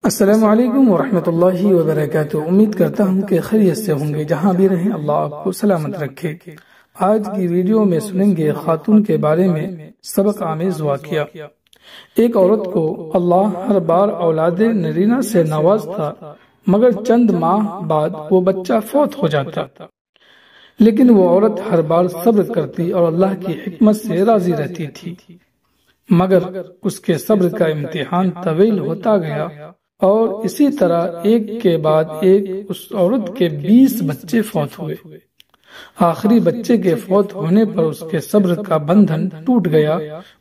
السلام علیکم ورحمۃ اللہ وبرکاتہ۔ امید کرتا ہوں کہ خیریت سے ہوں گے، جہاں بھی رہیں اللہ آپ کو سلامت رکھے۔ آج کی ویڈیو میں سنیں گے خاتون کے بارے میں سبق آمیز واقعہ۔ ایک عورت کو اللہ ہر بار اولاد نرینہ سے نوازتا، مگر چند ماہ بعد وہ بچہ فوت ہو جاتا، لیکن وہ عورت ہر بار صبر کرتی اور اللہ کی حکمت سے راضی رہتی تھی۔ مگر اس کے صبر کا امتحان طویل ہوتا گیا اور اسی طرح ایک کے بعد ایک اس عورت کے 20 بچے فوت ہوئے۔ آخری بچے کے فوت ہونے پر اس کے صبر کا بندھن ٹوٹ گیا۔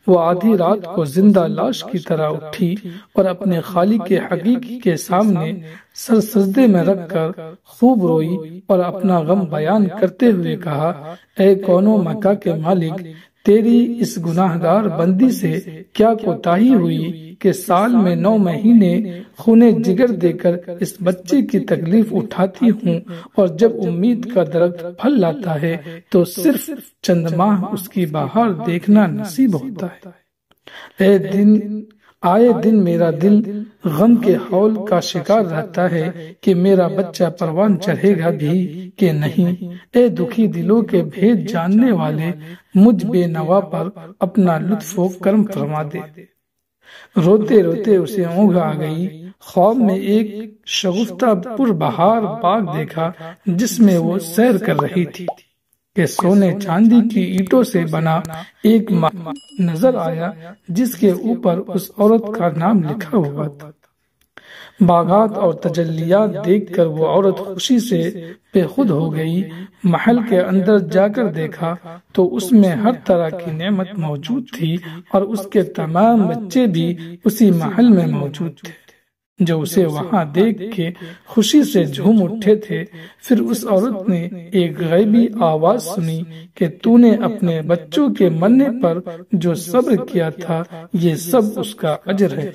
وہ آدھی رات کو زندہ لاش کی طرح اٹھی اور اپنے خالق حقیقی کے سامنے سر سجدے میں رکھ کر خوب روئی اور اپنا غم بیان کرتے ہوئے کہا، اے کون و مکہ کے مالک، تیری اس گناہ گار بندی سے کیا کوتاہی ہوئی کہ سال میں 9 مہینے خونے جگر دے کر اس بچے کی تکلیف اٹھاتی ہوں، اور جب امید کا درخت پھل لاتا ہے تو صرف چند ماہ اس کی بہار دیکھنا نصیب ہوتا ہے۔ آئے دن میرا دل غم کے ہول کا شکار رہتا ہے کہ میرا بچہ پروان چڑھے گا بھی کہ نہیں۔ اے دکھی دلوں کے بھید جاننے والے، مجھ بے نوا پر اپنا لطف و کرم فرما دے۔ روتے روتے اسے اونگ آ گئی۔ خواب میں ایک شگفتہ پر بہار باغ دیکھا جس میں وہ سیر کر رہی تھی کہ سونے چاندی کی اینٹوں سے بنا ایک محل نظر آیا جس کے اوپر اس عورت کا نام لکھا ہوا تھا۔ باغات اور تجلیات دیکھ کر وہ عورت خوشی سے بے خود ہو گئی۔ محل کے اندر جا کر دیکھا تو اس میں ہر طرح کی نعمت موجود تھی اور اس کے تمام بچے بھی اسی محل میں موجود تھے جو اسے وہاں دیکھ کے خوشی سے جھوم اٹھے تھے۔ پھر اس عورت نے ایک غیبی آواز سنی کہ تو نے اپنے بچوں کے مرنے پر جو صبر کیا تھا، یہ سب اس کا اجر ہے۔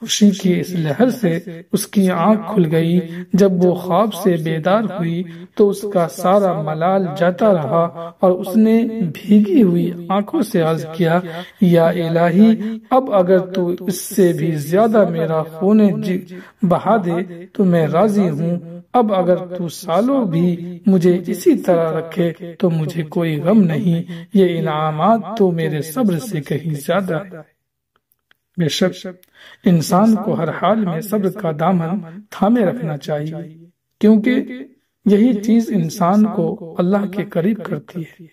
خوشی کی اس لہر سے اس کی آنکھ کھل گئی۔ جب وہ خواب سے بیدار ہوئی تو اس کا سارا ملال جاتا رہا اور اس نے بھیگی ہوئی آنکھوں سے عرض کیا، یا الہی، اب اگر تو اس سے بھی زیادہ میرا خون بہا دے تو میں راضی ہوں۔ اب اگر تو سالوں بھی مجھے اسی طرح رکھے تو مجھے کوئی غم نہیں۔ یہ انعامات تو میرے صبر سے کہیں زیادہ ہے۔ بے شک انسان کو ہر حال میں صبر کا دامن تھامے رکھنا چاہیے، کیونکہ یہی چیز انسان کو اللہ کے قریب کرتی ہے۔